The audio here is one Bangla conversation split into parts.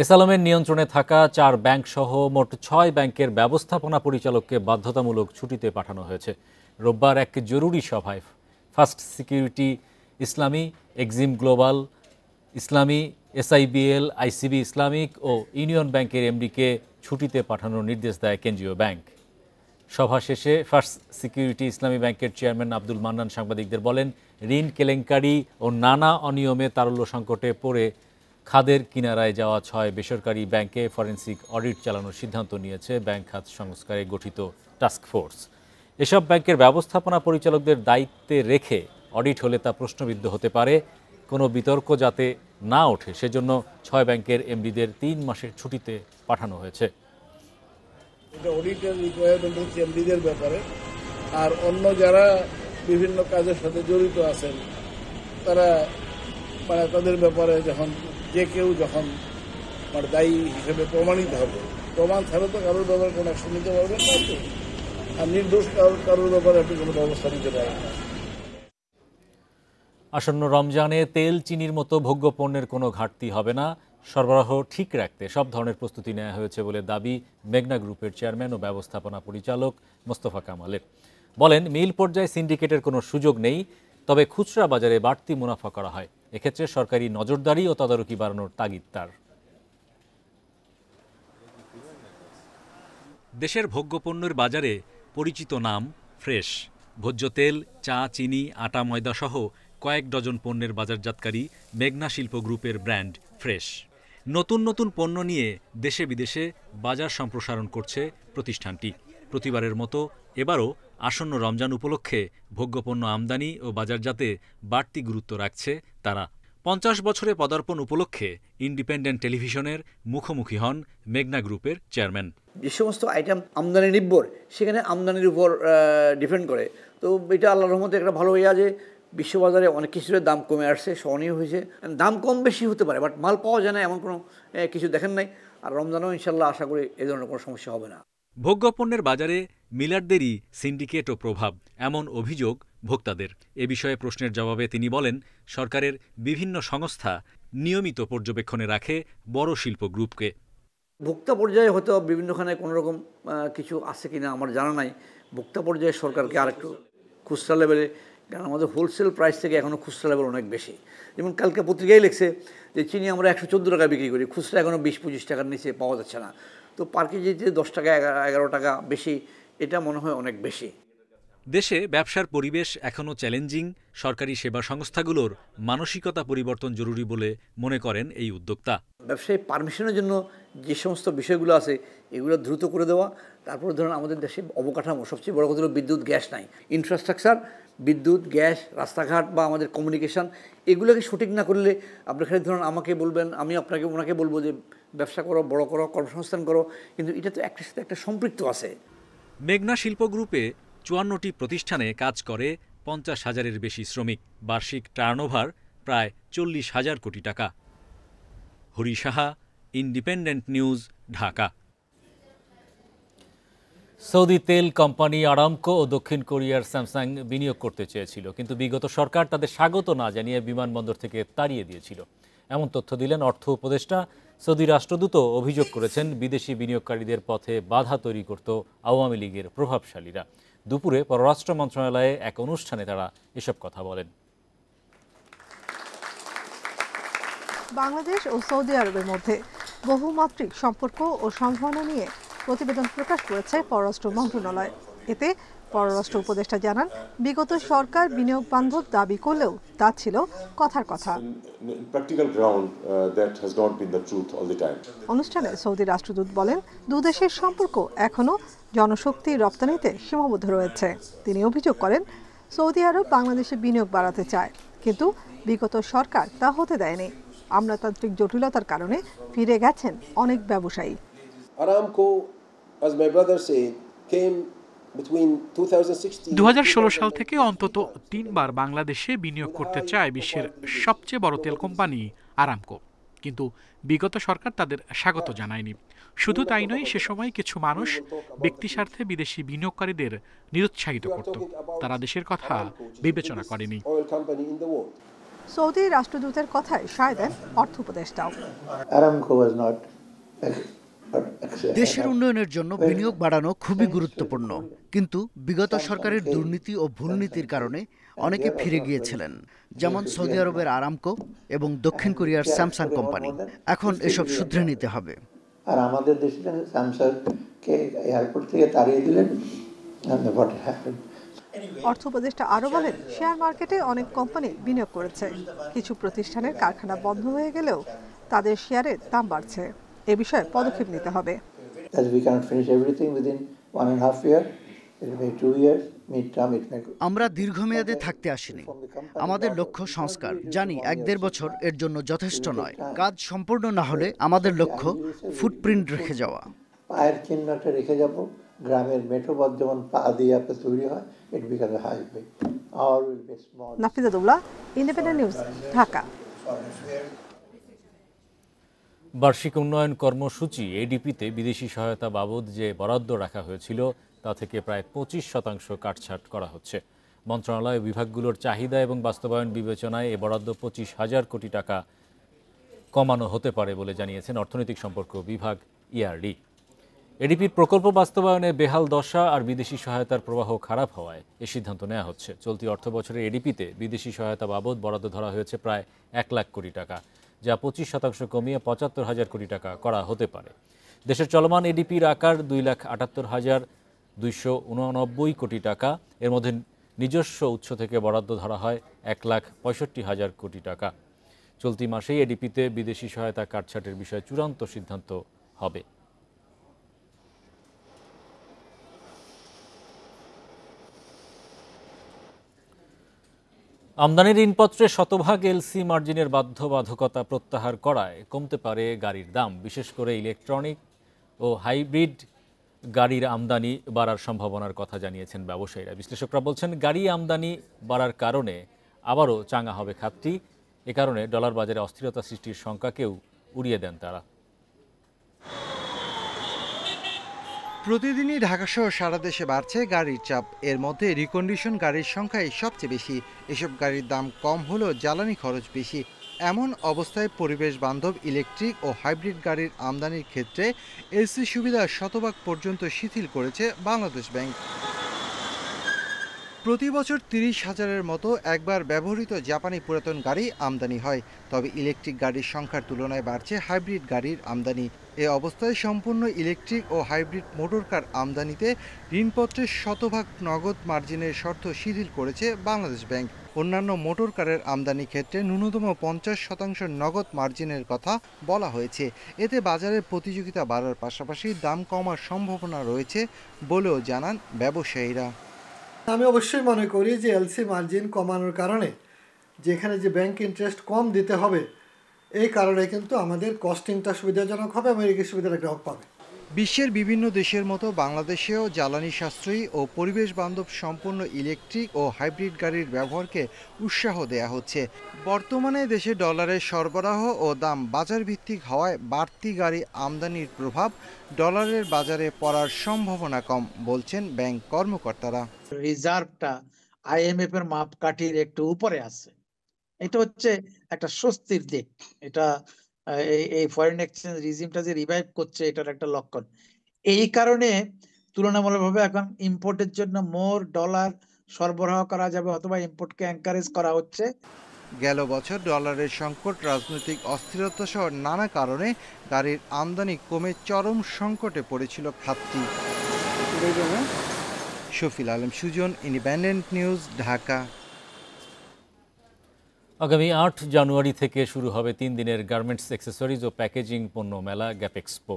এস আলমের নিয়ন্ত্রণে থাকা 4 ব্যাংক সহ মোট 6 ব্যাংকের ব্যবস্থাপনা পরিচালককে বাধ্যতামূলক ছুটিতে পাঠানো হয়েছে। রোববার এক জরুরি সভায় ফার্স্ট সিকিউরিটি ইসলামী, এক্সিম গ্লোবাল ইসলামী, এসআইবিএল, আইসিবি ইসলামিক ও ইউনিয়ন ব্যাংকের এমডিকে ছুটিতে পাঠানোর নির্দেশ দেয় কেন্দ্রীয় ব্যাংক। সভা শেষে ফার্স্ট সিকিউরিটি ইসলামী ব্যাংকের চেয়ারম্যান আব্দুল মান্নান সাংবাদিকদের বলেন, ঋণ কেলেঙ্কারি ও নানা অনিয়মে তারল্য সংকটে পড়ে খাদের কিনারায় যাওয়া 6 বেসরকারি ব্যাংকে ফরেনসিক অডিট চালানোর সিদ্ধান্ত নিয়েছে ব্যাংক খাত সংস্কারে গঠিত টাস্ক ফোর্স। এসব ব্যাংকের ব্যবস্থাপনা পরিচালকদের দায়িত্বে রেখে অডিট হলে তা প্রশ্নবিদ্ধ হতে পারে। কোনো বিতর্ক যাতে না ওঠে সেজন্য 6 ব্যাংকের এমডিদের 3 মাসের ছুটিতে পাঠানো হয়েছে। এটা অডিটের রিকোয়ারমেন্ট হচ্ছে এমডিদের ব্যাপারে, আর অন্য যারা বিভিন্ন কাজের সাথে জড়িত আছেন তারা তাদের ব্যাপারে যে কেউ যখন দায়ী হিসেবে প্রমাণিত হবে, প্রমাণ ছাড়া তো কারোর ব্যাপারে কোনো অ্যাকশন নিতে পারবেন না, আর নির্দোষ কারোর ব্যাপারে আপনি কোনো ব্যবস্থা নিতে পারেন না। আসন্ন রমজানে তেল, চিনির মতো ভোগ্য পণ্যের কোনো ঘাটতি হবে না। সরবরাহ ঠিক রাখতে সব ধরনের প্রস্তুতি নেওয়া হয়েছে বলে দাবি মেঘনা গ্রুপের চেয়ারম্যান ও ব্যবস্থাপনা পরিচালক মোস্তফা কামালের। বলেন, মিল পর্যায়ে সিন্ডিকেটের কোনো সুযোগ নেই, তবে খুচরা বাজারে বাড়তি মুনাফা করা হয়। এক্ষেত্রে সরকারি নজরদারি ও তদারকি বাড়ানোর তাগিদ তার। দেশের ভোগ্যপণ্যের বাজারে পরিচিত নাম ফ্রেশ। ভোজ্য তেল, চা, চিনি, আটা, ময়দা সহ কয়েক ডজন পণ্যের বাজারজাতকারী মেঘনা শিল্প গ্রুপের ব্র্যান্ড ফ্রেশ। নতুন নতুন পণ্য নিয়ে দেশে বিদেশে বাজার সম্প্রসারণ করছে প্রতিষ্ঠানটি। প্রতিবারের মতো এবারও আসন্ন রমজান উপলক্ষে ভোগ্যপণ্য আমদানি ও বাজারজাতে বাড়তি গুরুত্ব রাখছে তারা। 50 বছরে পদার্পণ উপলক্ষে ইন্ডিপেন্ডেন্ট টেলিভিশনের মুখোমুখি হন মেঘনা গ্রুপের চেয়ারম্যান। যে সমস্ত আইটেম আমদানি নির্ভর, সেখানে আমদানির উপর ডিপেন্ড করে। তো এটা আল্লাহর রহমতে একটা ভালো ইয়া যে বিশ্ববাজারে অনেক কিছুর দাম কমে আসছে, সহনীয় হয়েছে। দাম কম বেশি হতে পারে, বাট মাল পাওয়া যায় না এমন কোনো কিছু দেখেন নাই। আর রমজানেও ইনশাল্লাহ আশা করি এই ধরনের কোনো সমস্যা হবে না। ভোগ্যপণ্যের বাজারে মিলারদেরই সিন্ডিকেট ও প্রভাব, এমন অভিযোগ ভোক্তাদের। এ বিষয়ে প্রশ্নের জবাবে তিনি বলেন, সরকারের বিভিন্ন সংস্থা নিয়মিত পর্যবেক্ষণে রাখে বড় শিল্প গ্রুপকে। ভোক্তা পর্যায়ে হয়তো বিভিন্নখানে কোনো রকম কিছু আছে কিনা আমার জানা নাই। ভোক্তা পর্যায়ে সরকারকে আরেকটু খুচরা লেভেলে, কারণ আমাদের হোলসেল প্রাইস থেকে এখনও খুচরা লেভেল অনেক বেশি। যেমন কালকে পত্রিকায় লিখছে যে চিনি আমরা 114 টাকা বিক্রি করি, খুচরা এখনও 20-25 টাকার নিচে পাওয়া যাচ্ছে না। তো পার কেজিতে 10 টাকা 11 টাকা বেশি, এটা মনে হয় অনেক বেশি। দেশে ব্যবসার পরিবেশ এখনও চ্যালেঞ্জিং। সরকারি সেবা সংস্থাগুলোর মানসিকতা পরিবর্তন জরুরি বলে মনে করেন এই উদ্যোক্তা। ব্যবসায়ী পারমিশনের জন্য যে সমস্ত বিষয়গুলো আছে এগুলো দ্রুত করে দেওয়া। তারপরে ধরুন আমাদের দেশে অবকাঠামো, সবচেয়ে বড় কথা হলো বিদ্যুৎ, গ্যাস নাই। ইনফ্রাস্ট্রাকচার, বিদ্যুৎ, গ্যাস, রাস্তাঘাট বা আমাদের কমিউনিকেশন, এগুলোকে সঠিক না করলে আপনি খালি ধরুন আমাকে বলবেন, আমি ওনাকে বলবো যে ব্যবসা করো, বড় করো, কর্মসংস্থান করো, কিন্তু এটা তো একটার সাথে একটা সম্পৃক্ত আছে। মেঘনা শিল্প গ্রুপে 54টি প্রতিষ্ঠানে কাজ করে 50,000-এর বেশি শ্রমিক। বার্ষিক টার্নওভার প্রায় 40,000 কোটি টাকা। Hari Saha, independent News, Dhaka. Saudi তেল কোম্পানি আরামকো ও দক্ষিণ কোরিয়ার স্যামসাং বিনিয়োগ করতে চেয়েছিল, কিন্তু বিগত সরকার তাদের স্বাগত না জানিয়ে বিমানবন্দর থেকে তাড়িয়ে দিয়েছিল। এমন তথ্য দিলেন অর্থ উপদেষ্টা। সৌদি রাষ্ট্রদূত অভিযোগ করেছেন, বিদেশি বিনিয়োগকারীদের পথে বাধা তৈরি করত আওয়ামী লীগের প্রভাবশালীরা। দুপুরে পররাষ্ট্র মন্ত্রণালয়ে এক অনুষ্ঠানে তারা এসব কথা বলেন। বাংলাদেশ ও সৌদি আরবের মধ্যে বহুমাত্রিক সম্পর্ক ও সম্ভাবনা নিয়ে প্রতিবেদন প্রকাশ করেছে পররাষ্ট্র মন্ত্রণালয়। এতে পররাষ্ট্র উপদেষ্টা জানান, বিগত সরকার বিনিয়োগ বান্ধব দাবি করলেও তা ছিল কথার কথা। অনুষ্ঠানে সৌদি রাষ্ট্রদূত বলেন, দুদেশের সম্পর্ক এখনও জনশক্তি রপ্তানিতে সীমাবদ্ধ রয়েছে। তিনি অভিযোগ করেন, সৌদি আরব বাংলাদেশে বিনিয়োগ বাড়াতে চায়, কিন্তু বিগত সরকার তা হতে দেয়নি। আমলাতান্ত্রিক জটিলতার কারণে ফিরে গেছেন অনেক ব্যবসায়ী। Aramco, as my brother said, came between 2016 সাল থেকে অন্তত 3 বার বাংলাদেশে বিনিয়োগ করতে চায় বিশ্বের সবচেয়ে বড় তেল কোম্পানি আরামকো, কিন্তু বিগত সরকার তাদের স্বাগত জানায়নি। শুধু তাই নয়, সে সময় কিছু মানুষ ব্যক্তি স্বার্থে বিদেশি বিনিয়োগকারীদের নিরুৎসাহিত করত। তারা দেশের কথা বিবেচনা করেনি। সৌদি রাষ্ট্রদূতের কথায় সায় দেন অর্থ উপদেষ্টাও। দেশের উন্নয়নের জন্য বিনিয়োগ বাড়ানো খুবই গুরুত্বপূর্ণ, কিন্তু বিগত সরকারের দুর্নীতি ও ভুলনীতির কারণে অনেকে ফিরে গিয়েছিলেন, যেমন সৌদি আরবের আরামকো এবং দক্ষিণ কোরিয়ার স্যামসাং কোম্পানি। এখন এসব শুধরে নিতে হবে। আর আমাদের দেশে স্যামসাংকে এয়ারপোর্ট থেকে তাড়িয়ে দিলেন। অর্থ উপদেষ্টা আরও বলেন, শেয়ার মার্কেটে অনেক কোম্পানি বিনিয়োগ করেছে, কিছু প্রতিষ্ঠানের কারখানা বন্ধ হয়ে গেলেও তাদের শেয়ারের দাম বাড়ছে। এ বিষয়ে পদক্ষেপ নিতে হবে। আমরা দীর্ঘমেয়াদে থাকতে আসিনি, আমাদের লক্ষ্য সংস্কার। জানি 1-1.5 বছর এর জন্য যথেষ্ট নয়। কাজ সম্পূর্ণ না হলে আমাদের লক্ষ্য ফুটপ্রিন্ট রেখে যাওয়া। পায়ের চিহ্নটা রেখে যাব। গ্রামের মেঠোপথ যেমন পা দিয়ে তৈরি হয়, it become a highway. Nafiza Dullah, Independent News, Dhaka. বার্ষিক উন্নয়ন কর্মসূচি এডিপিতে বিদেশি সহায়তা বাবদ যে বরাদ্দ রাখা হয়েছিল তা থেকে প্রায় 25% কাটছাঁট করা হচ্ছে। মন্ত্রণালয় বিভাগগুলোর চাহিদা এবং বাস্তবায়ন বিবেচনায় এ বরাদ্দ 25,000 কোটি টাকা কমানো হতে পারে বলে জানিয়েছেন অর্থনৈতিক সম্পর্ক বিভাগ ইআরডি। এডিপির প্রকল্প বাস্তবায়নে বেহাল দশা আর বিদেশি সহায়তার প্রবাহ খারাপ হওয়ায় এ সিদ্ধান্ত নেওয়া হচ্ছে। চলতি অর্থ বছরের এডিপিতে বিদেশি সহায়তা বাবদ বরাদ্দ ধরা হয়েছে প্রায় 1 লাখ কোটি টাকা, যা 25% কমিয়ে 75,000 কোটি টাকা করা হতে পারে। দেশের চলমান এডিপির আকার 2,78,289 কোটি টাকা। এর মধ্যে নিজস্ব উৎস থেকে বরাদ্দ ধরা হয় 1,65,000 কোটি টাকা। চলতি মাসেই এডিপিতে বিদেশি সহায়তা কাটছাঁটের বিষয়ে চূড়ান্ত সিদ্ধান্ত হবে। আমদানি ঋণপত্রে শতভাগ এলসি মার্জিনের বাধ্যবাধকতা প্রত্যাহার করায় কমতে পারে গাড়ির দাম। বিশেষ করে ইলেকট্রনিক ও হাইব্রিড গাড়ির আমদানি বাড়ার সম্ভাবনার কথা জানিয়েছেন ব্যবসায়ীরা। বিশ্লেষকরা বলছেন, গাড়ি আমদানি বাড়ার কারণে আবারও চাঙা হবে খাতটি। এ কারণে ডলার বাজারে অস্থিরতা সৃষ্টির শঙ্কাকেও উড়িয়ে দেন তারা। প্রতিদিনই ঢাকাসহ সারা দেশে বাড়ছে গাড়ির চাপ। এর মধ্যে রিকন্ডিশন গাড়ির সংখ্যাই সবচেয়ে বেশি। এসব গাড়ির দাম কম হলেও জ্বালানি খরচ বেশি। এমন অবস্থায় পরিবেশ বান্ধব ইলেকট্রিক ও হাইব্রিড গাড়ির আমদানির ক্ষেত্রে এলসি সুবিধা শতভাগ পর্যন্ত শিথিল করেছে বাংলাদেশ ব্যাংক। প্রতি বছর 30,000-এর মতো একবার ব্যবহৃত জাপানি পুরাতন গাড়ি আমদানি হয়। তবে ইলেকট্রিক গাড়ির সংখ্যার তুলনায় বাড়ছে হাইব্রিড গাড়ির আমদানি। এ অবস্থায় সম্পূর্ণ ইলেকট্রিক ও হাইব্রিড মোটরকার আমদানিতে ঋণপত্রের শতভাগ নগদ মার্জিনের শর্ত শিথিল করেছে বাংলাদেশ ব্যাংক। অন্যান্য মোটরকারের আমদানি ক্ষেত্রে ন্যূনতম 50% নগদ মার্জিনের কথা বলা হয়েছে। এতে বাজারের প্রতিযোগিতা বাড়ার পাশাপাশি দাম কমার সম্ভাবনা রয়েছে বলেও জানান ব্যবসায়ীরা। আমি অবশ্যই মনে করি যে এলসি মার্জিন কমানোর কারণে যেখানে যে ব্যাংক ইন্টারেস্ট কম দিতে হবে, এই কারণে কিন্তু আমাদের কস্টিংটা সুবিধাজনক হবে, আমেরিকার সুবিধাটা গ্রাহক পাবে। বিশ্বের বিভিন্ন দেশের মতো বাংলাদেশেও জ্বালানি সাশ্রয়ী ও পরিবেশ বান্ধব সম্পূর্ণ ইলেকট্রিক ও হাইব্রিড গাড়ির ব্যবহারকে উৎসাহ দেয়া হচ্ছে। বর্তমানে দেশে ডলারের সরবরাহ ও দাম বাজার ভিত্তিক হওয়ায় বাড়তি গাড়ি আমদানির প্রভাব ডলারের বাজারে পড়ার সম্ভাবনা কম বলছেন ব্যাংক কর্মকর্তারা। রিজার্ভটা আইএমএফ এর মাপকাঠির একটু উপরে আছে, এটা হচ্ছে একটা স্বস্তির দিক। এটা এই ফরেন এক্সচেঞ্জ রিজিমটা যে রিভাইভ করছে, এটার একটা লক্ষণ। এই কারণে তুলনামূলকভাবে এখন ইম্পোর্টের জন্য মোর ডলার সরবরাহ করা যাবে অথবা ইম্পোর্টকে এনকারেজ করা হচ্ছে। গেল বছর ডলারের সংকট, রাজনৈতিক অস্থিরতা সহ নানা কারণে গাড়ির আমদানি কমে চরম সংকটে পড়েছিল খাতটি। Shafil Alam Sujan, Independent News, Dhaka. আগামী 8 জানুয়ারি থেকে শুরু হবে 3 দিনের গার্মেন্টস, অ্যাক্সেসরিজ ও প্যাকেজিং পণ্য মেলা গ্যাপ এক্সপো।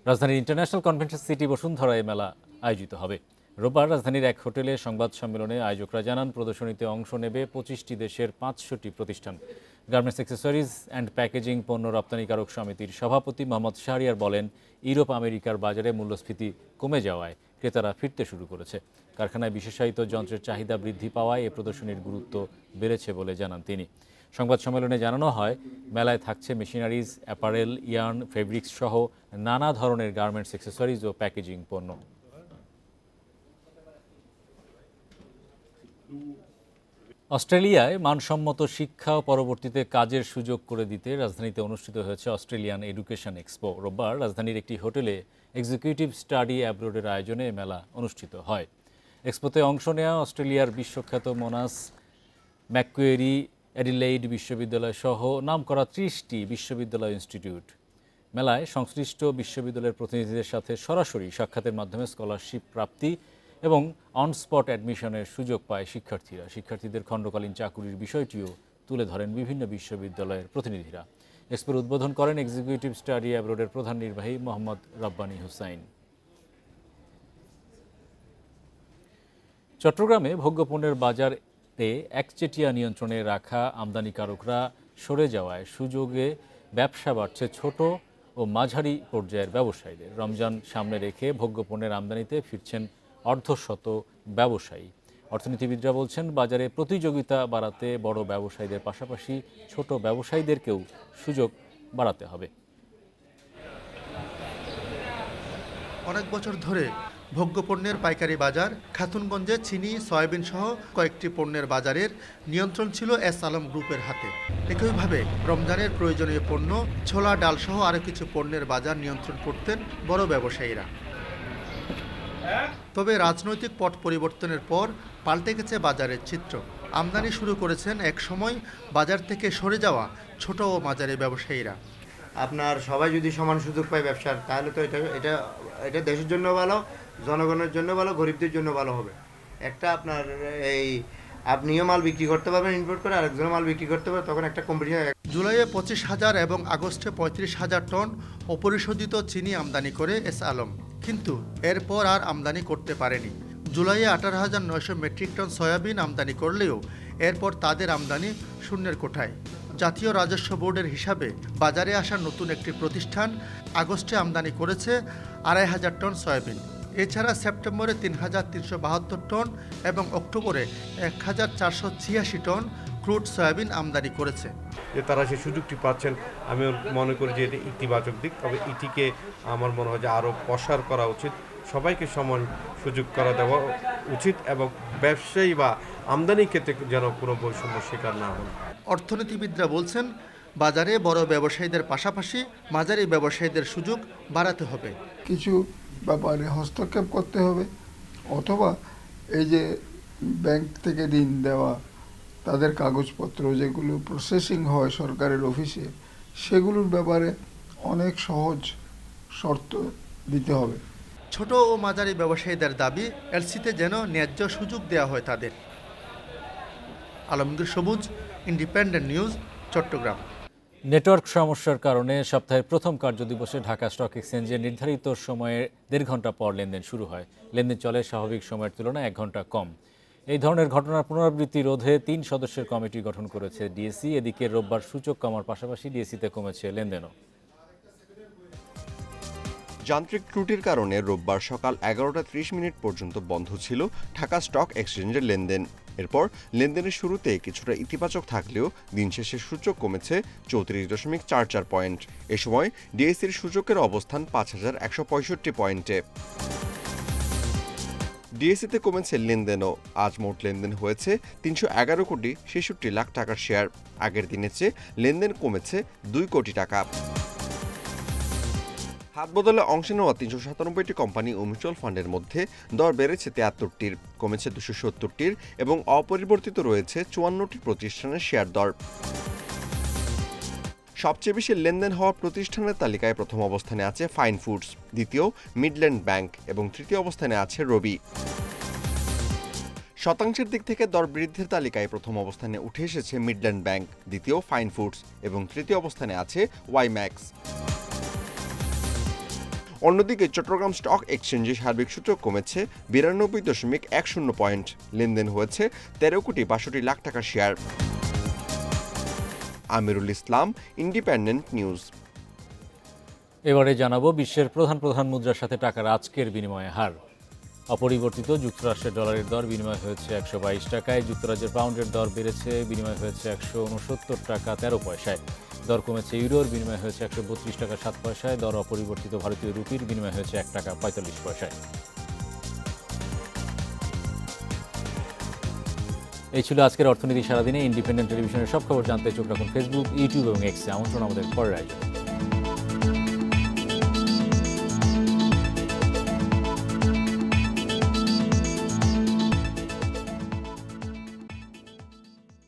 রাজধানীর ইন্টারন্যাশনাল কনভেনশন সিটি বসুন্ধরায় মেলা আয়োজিত হবে। রোববার রাজধানীর এক হোটেলে সংবাদ সম্মেলনে আয়োজকরা জানান, প্রদর্শনীতে অংশ নেবে 25টি দেশের 500টি প্রতিষ্ঠান। গার্মেন্টস, অ্যাক্সেসরিজ অ্যান্ড প্যাকেজিং পণ্য রপ্তানিকারক সমিতির সভাপতি মোহাম্মদ শাহরিয়ার বলেন, ইউরোপ আমেরিকার বাজারে মূল্যস্ফীতি কমে যাওয়ায় ক্রেতারা ফিরতে শুরু করেছে। কারখানায় বিশেষায়িত যন্ত্রের চাহিদা বৃদ্ধি পাওয়ায় এ প্রদর্শনীর গুরুত্ব বেড়েছে বলে জানান তিনি। সংবাদ সম্মেলনে জানানো হয়, মেলায় থাকছে মেশিনারিজ, অ্যাপারেল, ইয়ার্ন, ফেব্রিক্স সহ নানা ধরনের গার্মেন্টস, অ্যাক্সেসরিজ ও প্যাকেজিং পণ্য। অস্ট্রেলিয়ায় মানসম্মত শিক্ষা ও পরবর্তীতে কাজের সুযোগ করে দিতে রাজধানীতে অনুষ্ঠিত হয়েছে অস্ট্রেলিয়ান এডুকেশন এক্সপো। রোববার রাজধানীর একটি হোটেলে এক্সিকিউটিভ স্টাডি অ্যাব্রোডের আয়োজনে মেলা অনুষ্ঠিত হয়। এক্সপোতে অংশ নেওয়া অস্ট্রেলিয়ার বিশ্বখ্যাত মোনাস, ম্যাকুয়েরি, অ্যাডিলেইড বিশ্ববিদ্যালয় সহ নামকরা 30টি বিশ্ববিদ্যালয় ইনস্টিটিউট। মেলায় সংশ্লিষ্ট বিশ্ববিদ্যালয়ের প্রতিনিধিদের সাথে সরাসরি সাক্ষাতের মাধ্যমে স্কলারশিপ প্রাপ্তি এবং অনস্পট অ্যাডমিশনের সুযোগ পায় শিক্ষার্থীরা। শিক্ষার্থীদের খণ্ডকালীন চাকুরির বিষয়টিও তুলে ধরেন বিভিন্ন বিশ্ববিদ্যালয়ের প্রতিনিধিরা। এক্সপোর উদ্বোধন করেন এক্সিকিউটিভ স্টাডি অ্যাব্রোডের প্রধান নির্বাহী মোহাম্মদ রাব্বানী হুসাইন। চট্টগ্রামে ভোগ্যপণ্যের বাজারে একচেটিয়া নিয়ন্ত্রণে রাখা আমদানিকারকরা সরে যাওয়ায় সুযোগে ব্যবসা বাড়ছে ছোট ও মাঝারি পর্যায়ের ব্যবসায়ীদের। রমজান সামনে রেখে ভোগ্যপণ্যের আমদানিতে ফিরছেন অর্ধশত ব্যবসায়ী। অর্থনীতিবিদরা বলছেন, বাজারে প্রতিযোগিতা বাড়াতে বড় ব্যবসায়ীদের পাশাপাশি ছোট ব্যবসায়ীদেরকেও সুযোগ বাড়াতে হবে। অনেক বছর ধরে ভোগ্যপণ্যের পাইকারি বাজার খাতুনগঞ্জে চিনি, সয়াবিন সহ কয়েকটি পণ্যের বাজারের নিয়ন্ত্রণ ছিল এস আলম গ্রুপের হাতে। একইভাবে রমজানের প্রয়োজনীয় পণ্য, ছোলা, ডাল সহ আরও কিছু পণ্যের বাজার নিয়ন্ত্রণ করতেন বড় ব্যবসায়ীরা। তবে রাজনৈতিক পট পরিবর্তনের পর পাল্টে গেছে বাজারের চিত্র। আমদানি শুরু করেছেন এক সময় বাজার থেকে সরে যাওয়া ছোট ও মাঝারি ব্যবসায়ীরা। আপনার সবাই যদি সমান সুযোগ পায় ব্যবসার, তাহলে তো এটা দেশের জন্য ভালো, জনগণের জন্য ভালো, গরিবদের জন্য ভালো হবে। একটা আপনার আপনিও মাল বিক্রি করতে পারবেন ইম্পোর্ট করে, আরেকজনও মাল বিক্রি করতে পারবে, তখন একটা কম্পিটিশন। জুলাইয়ে 25,000 এবং আগস্টে 35,000 টন অপরিশোধিত চিনি আমদানি করে এস আলম, কিন্তু এরপর আর আমদানি করতে পারেনি। জুলাইয়ে 18,900 মেট্রিক টন সয়াবিন আমদানি করলেও এরপর তাদের আমদানি শূন্যের কোঠায়। জাতীয় রাজস্ব বোর্ডের হিসাবে বাজারে আসা নতুন একটি প্রতিষ্ঠান আগস্টে আমদানি করেছে 2,500 টন সয়াবিন। এছাড়া সেপ্টেম্বরে 3,372 টন এবং অক্টোবরে 1,486 টন ক্রুড সয়াবিন আমদানি করেছে। যে তারা সেই সুযোগটি পাচ্ছেন, আমি মনে করি যে এটা ইতিবাচক দিক। তবে এটিকে আমার মনে হয় যে আরও প্রসার করা উচিত, সবাইকে সমান সুযোগ করা দেওয়া উচিত এবং ব্যবসায়ী বা আমদানি ক্ষেত্রে যেন কোনো বৈষম্য শিকার না হন। অর্থনীতিবিদরা বলছেন, বাজারে বড় ব্যবসায়ীদের পাশাপাশি মাঝারি ব্যবসায়ীদের সুযোগ বাড়াতে হবে। কিছু ব্যাপারে হস্তক্ষেপ করতে হবে, অথবা এই যে ব্যাংক থেকে ঋণ দেওয়া, তাদের কাগজপত্র যেগুলো প্রসেসিং হয় সরকারের অফিসে, সেগুলোর ব্যাপারে অনেক সহজ শর্ত দিতে হবে। ছোট ও মাঝারি ব্যবসায়ীদের দাবি, এলসিতে যেন ন্যায্য সুযোগ দেওয়া হয় তাদের। আলমগীর সবুজ, ইন্ডিপেন্ডেন্ট নিউজ, চট্টগ্রাম। নেটওয়ার্ক সমস্যার কারণে সপ্তাহের প্রথম কার্যদিবসে ঢাকা স্টক এক্সচেঞ্জে নির্ধারিত সময়ে 1.5 ঘন্টা পর লেনদেন শুরু হয়। লেনদেন চলে স্বাভাবিক সময়ের তুলনায় 1 ঘন্টা কম। এই ধরনের ঘটনার পুনরাবৃত্তি রোধে 3 সদস্যের কমিটি গঠন করেছে ডিএসই। এদিকে রোববার সূচক কমার পাশাপাশি ডিএসইতে কমেছে লেনদেনও। যান্ত্রিক ত্রুটির কারণে রোববার সকাল 11টা 30 মিনিট পর্যন্ত বন্ধ ছিল ঢাকা স্টক এক্সচেঞ্জের লেনদেন। এরপর লেনদেনের শুরুতে কিছুটা ইতিবাচক থাকলেও দিন শেষে সূচক কমেছে 34.44 পয়েন্ট। এ সময় ডিএসইর সূচকের অবস্থান 5,165 পয়েন্টে। ডিএসইতে কমেছে লেনদেনও। আজ মোট লেনদেন হয়েছে 311 কোটি 66 লাখ টাকার শেয়ার। আগের দিনের চেয়ে লেনদেন কমেছে 2 কোটি টাকা। হাত বদলে অংশ নেওয়া 397টি কোম্পানি ও মিউচুয়াল ফান্ডের মধ্যে দর বেড়েছে 73টির, কমেছে 270টির এবং অপরিবর্তিত রয়েছে 54টি প্রতিষ্ঠানের শেয়ার দর। সবচেয়ে বেশি লেনদেন হওয়া প্রতিষ্ঠানের তালিকায় প্রথম অবস্থানে আছে ফাইন ফুডস, দ্বিতীয় মিডল্যান্ড ব্যাংক এবং তৃতীয় অবস্থানে আছে রবি। শতাংশের দিক থেকে দর বৃদ্ধির তালিকায় প্রথম অবস্থানে উঠে এসেছে মিডল্যান্ড ব্যাংক, দ্বিতীয় ফাইন ফুডস এবং তৃতীয় অবস্থানে আছে ওয়াইম্যাক্স। অন্যদিকে চট্টগ্রাম স্টক এক্সচেঞ্জে সার্বিক সূচক কমেছে 92.10 পয়েন্ট। লেনদেন হয়েছে 13 কোটি 62 লাখ টাকার share. Amirul Islam, independent news. এবারে জানাবো বিশ্বের প্রধান মুদ্রার সাথে টাকার আজকের বিনিময় হার। অপরিবর্তিত যুক্তরাষ্ট্রের ডলারের দর বিনিময় হয়েছে 122 টাকায়, যুক্তরাজ্যের পাউন্ডের দর বেড়েছে, বিনিময় হয়েছে 169 টাকা 13 পয়সায়। দর কমেছে ইউরোর, বিনিময় হয়েছে 132 টাকা 7 পয়সায়। দর অপরিবর্তিত ভারতীয় রুপির, বিনিময় হয়েছে 1 টাকা 45 পয়সায়। এই ছিল আজকের অর্থনীতি সারাদিনে। ইন্ডিপেন্ডেন্ট টেলিভিশনের সব খবর জানতে চোখ রাখুন ফেসবুক, ইউটিউব এবং এক্সে। আমন্ত্রণ আমাদের পরের আয়োজনে।